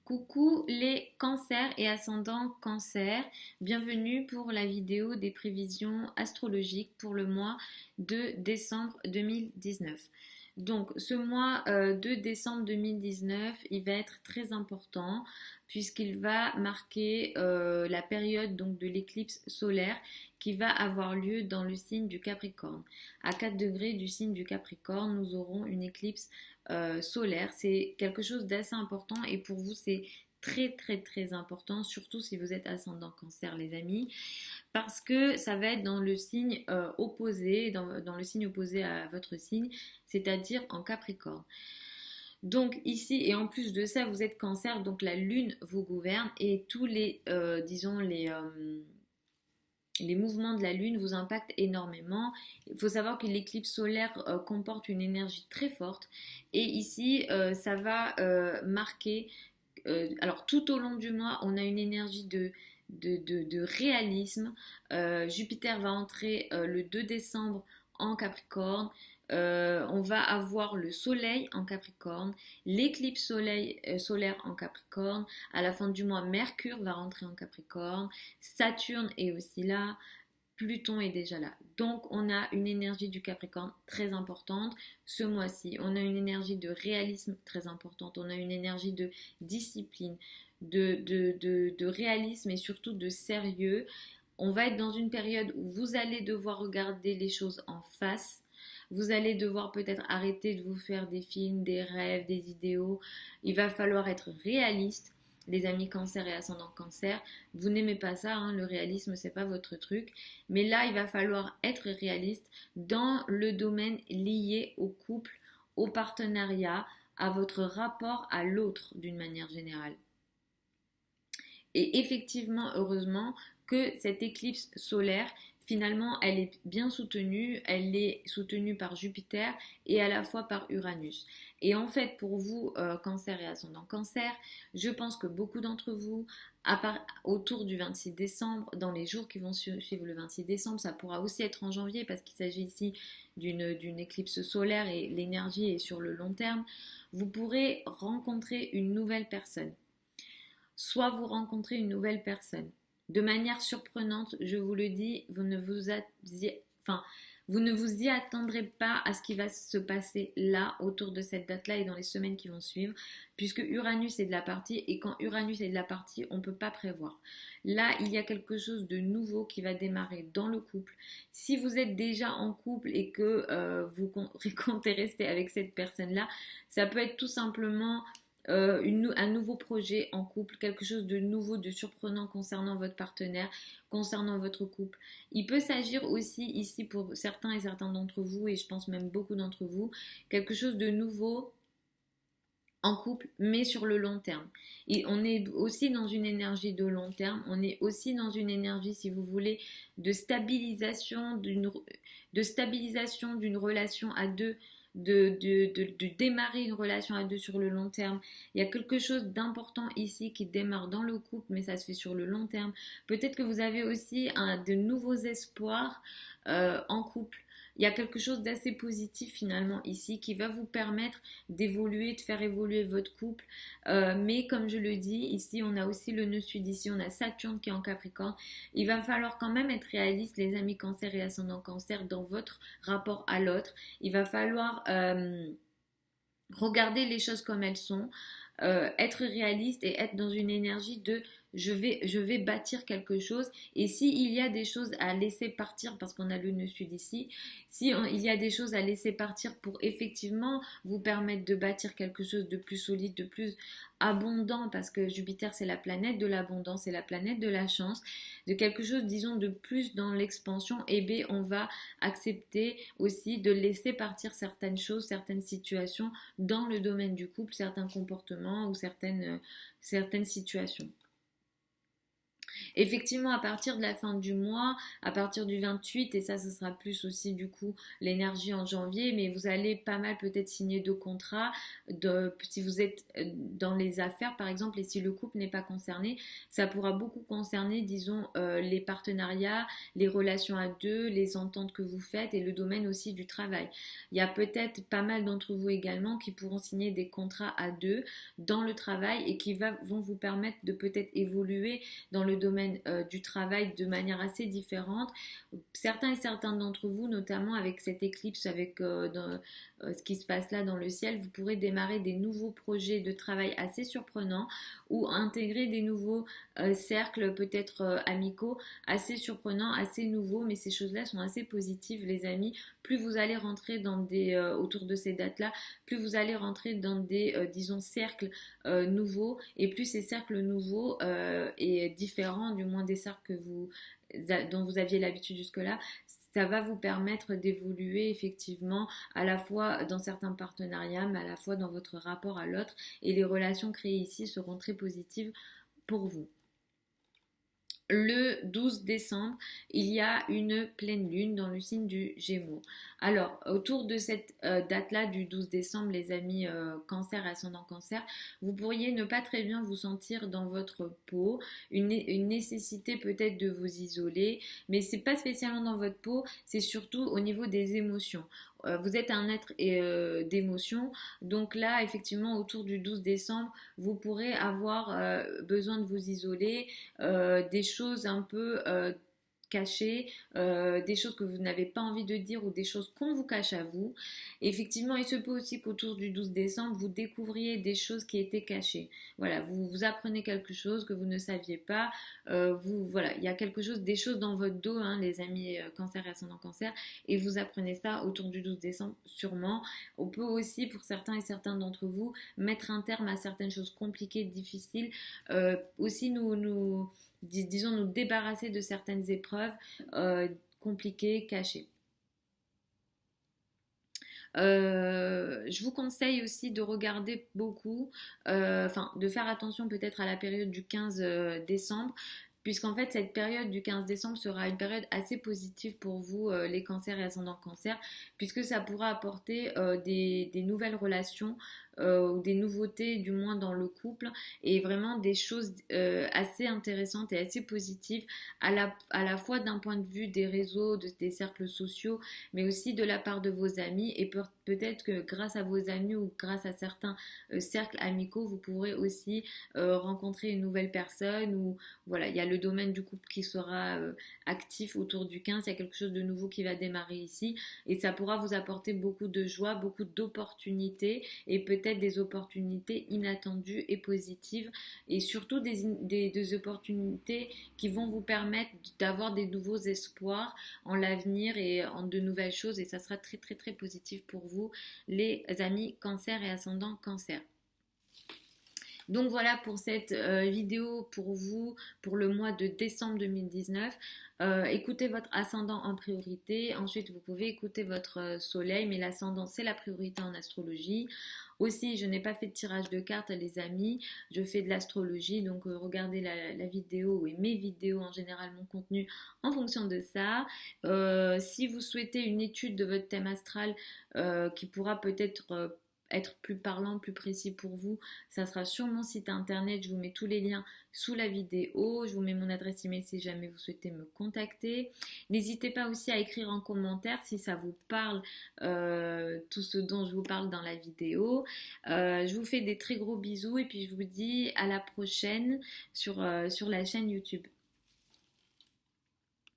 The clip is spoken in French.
Coucou les cancers et ascendants cancer, bienvenue pour la vidéo des prévisions astrologiques pour le mois de décembre 2019. Donc ce mois de décembre 2019, il va être très important puisqu'il va marquer la période donc de l'éclipse solaire qui va avoir lieu dans le signe du Capricorne. À 4 degrés du signe du Capricorne, nous aurons une éclipse solaire. C'est quelque chose d'assez important et pour vous c'est très important, surtout si vous êtes ascendant cancer les amis, parce que ça va être dans le signe opposé, dans le signe opposé à votre signe, c'est-à-dire en Capricorne. Donc ici, et en plus de ça, vous êtes cancer, donc la lune vous gouverne et tous disons, les mouvements de la Lune vous impactent énormément. Il faut savoir que l'éclipse solaire comporte une énergie très forte et ici, ça va marquer, alors tout au long du mois, on a une énergie de réalisme. Jupiter va entrer le 2 décembre en Capricorne. On va avoir le soleil en Capricorne, l'éclipse solaire en Capricorne. À la fin du mois, Mercure va rentrer en Capricorne, Saturne est aussi là, Pluton est déjà là. Donc on a une énergie du Capricorne très importante ce mois-ci. On a une énergie de réalisme très importante. On a une énergie de discipline, de réalisme et surtout de sérieux. On va être dans une période où vous allez devoir regarder les choses en face. Vous allez devoir peut-être arrêter de vous faire des films, des rêves, des idéaux. Il va falloir être réaliste. Les amis cancer et ascendant cancer, vous n'aimez pas ça, hein, le réalisme, c'est pas votre truc. Mais là, il va falloir être réaliste dans le domaine lié au couple, au partenariat, à votre rapport à l'autre d'une manière générale. Et effectivement, heureusement, que cette éclipse solaire, finalement, elle est bien soutenue. Elle est soutenue par Jupiter et à la fois par Uranus. Et en fait, pour vous, cancer et ascendant cancer, je pense que beaucoup d'entre vous, autour du 26 décembre, dans les jours qui vont suivre le 26 décembre, ça pourra aussi être en janvier parce qu'il s'agit ici d'une éclipse solaire et l'énergie est sur le long terme, vous pourrez rencontrer une nouvelle personne. Soit vous rencontrez une nouvelle personne. De manière surprenante, je vous le dis, vous ne vous y attendrez pas à ce qui va se passer là, autour de cette date-là et dans les semaines qui vont suivre, puisque Uranus est de la partie et quand Uranus est de la partie, on ne peut pas prévoir. Là, il y a quelque chose de nouveau qui va démarrer dans le couple. Si vous êtes déjà en couple et que vous comptez rester avec cette personne-là, ça peut être tout simplement un nouveau projet en couple, quelque chose de nouveau, de surprenant concernant votre partenaire, concernant votre couple. Il peut s'agir aussi ici pour certains et certains d'entre vous, et je pense même beaucoup d'entre vous, quelque chose de nouveau en couple, mais sur le long terme. Et on est aussi dans une énergie de long terme, on est aussi dans une énergie, si vous voulez, de stabilisation d'une relation à deux, de démarrer une relation à deux sur le long terme. Il y a quelque chose d'important ici qui démarre dans le couple, mais ça se fait sur le long terme. Peut-être que vous avez aussi de nouveaux espoirs en couple. Il y a quelque chose d'assez positif finalement ici qui va vous permettre d'évoluer, de faire évoluer votre couple. Mais comme je le dis, ici on a aussi le nœud sud, ici on a Saturne qui est en Capricorne. Il va falloir quand même être réaliste, les amis cancer et ascendant cancer, dans votre rapport à l'autre. Il va falloir regarder les choses comme elles sont, être réaliste et être dans une énergie de je vais bâtir quelque chose. Et s'il y a des choses à laisser partir, parce qu'on a le nœud sud ici, il y a des choses à laisser partir pour effectivement vous permettre de bâtir quelque chose de plus solide, de plus abondant, parce que Jupiter c'est la planète de l'abondance, c'est la planète de la chance, de quelque chose disons de plus dans l'expansion, et bien on va accepter aussi de laisser partir certaines choses, certaines situations dans le domaine du couple, certains comportements ou certaines situations. Effectivement, à partir de la fin du mois, à partir du 28, et ça, ce sera plus aussi du coup l'énergie en janvier, mais vous allez pas mal peut-être signer de contrats, si vous êtes dans les affaires par exemple, et si le couple n'est pas concerné, ça pourra beaucoup concerner, disons, les partenariats, les relations à deux, les ententes que vous faites et le domaine aussi du travail. Il y a peut-être pas mal d'entre vous également qui pourront signer des contrats à deux dans le travail et qui vont vous permettre de peut-être évoluer dans le domaine du travail de manière assez différente. Certains et certains d'entre vous, notamment avec cette éclipse, avec ce qui se passe là dans le ciel, vous pourrez démarrer des nouveaux projets de travail assez surprenants ou intégrer des nouveaux cercles peut-être amicaux assez surprenants, assez nouveaux, mais ces choses-là sont assez positives, les amis. Plus vous allez rentrer dans autour de ces dates-là, plus vous allez rentrer dans disons, cercles nouveaux, et plus ces cercles nouveaux et différents, du moins des cercles dont vous aviez l'habitude jusque-là, ça va vous permettre d'évoluer effectivement à la fois dans certains partenariats, mais à la fois dans votre rapport à l'autre, et les relations créées ici seront très positives pour vous. Le 12 décembre, il y a une pleine lune dans le signe du Gémeaux. Alors, autour de cette date-là du 12 décembre, les amis cancer et ascendant cancer, vous pourriez ne pas très bien vous sentir dans votre peau, une nécessité peut-être de vous isoler, mais c'est pas spécialement dans votre peau, c'est surtout au niveau des émotions. Vous êtes un être d'émotion, donc là, effectivement, autour du 12 décembre, vous pourrez avoir besoin de vous isoler, des choses un peu cachées, des choses que vous n'avez pas envie de dire ou des choses qu'on vous cache à vous. Effectivement, il se peut aussi qu'autour du 12 décembre, vous découvriez des choses qui étaient cachées. Voilà, vous apprenez quelque chose que vous ne saviez pas. Voilà, il y a quelque chose, des choses dans votre dos, hein, les amis cancer et ascendant cancer, et vous apprenez ça autour du 12 décembre sûrement. On peut aussi, pour certains et certains d'entre vous, mettre un terme à certaines choses compliquées, difficiles. Aussi disons, nous débarrasser de certaines épreuves compliquées, cachées. Je vous conseille aussi de regarder beaucoup, de faire attention peut-être à la période du 15 décembre, puisqu'en fait cette période du 15 décembre sera une période assez positive pour vous, les cancers et ascendants cancer, puisque ça pourra apporter des nouvelles relations, ou des nouveautés du moins dans le couple, et vraiment des choses assez intéressantes et assez positives à la fois d'un point de vue des réseaux, des cercles sociaux, mais aussi de la part de vos amis, et peut-être que grâce à vos amis ou grâce à certains cercles amicaux, vous pourrez aussi rencontrer une nouvelle personne, ou voilà, il y a le domaine du couple qui sera actif autour du 15, il y a quelque chose de nouveau qui va démarrer ici, et ça pourra vous apporter beaucoup de joie, beaucoup d'opportunités, et peut-être des opportunités inattendues et positives, et surtout des opportunités qui vont vous permettre d'avoir des nouveaux espoirs en l'avenir et en de nouvelles choses, et ça sera très très très positif pour vous, les amis cancer et ascendant cancer. Donc voilà pour cette vidéo pour vous, pour le mois de décembre 2019. Écoutez votre ascendant en priorité, ensuite vous pouvez écouter votre soleil, mais l'ascendant c'est la priorité en astrologie. Aussi, je n'ai pas fait de tirage de cartes, les amis, je fais de l'astrologie, donc regardez la vidéo et mes vidéos en général, mon contenu en fonction de ça. Si vous souhaitez une étude de votre thème astral qui pourra peut-être être plus parlant, plus précis pour vous, ça sera sur mon site internet. Je vous mets tous les liens sous la vidéo. Je vous mets mon adresse email si jamais vous souhaitez me contacter. N'hésitez pas aussi à écrire en commentaire si ça vous parle, tout ce dont je vous parle dans la vidéo. Je vous fais des très gros bisous et puis je vous dis à la prochaine sur la chaîne YouTube.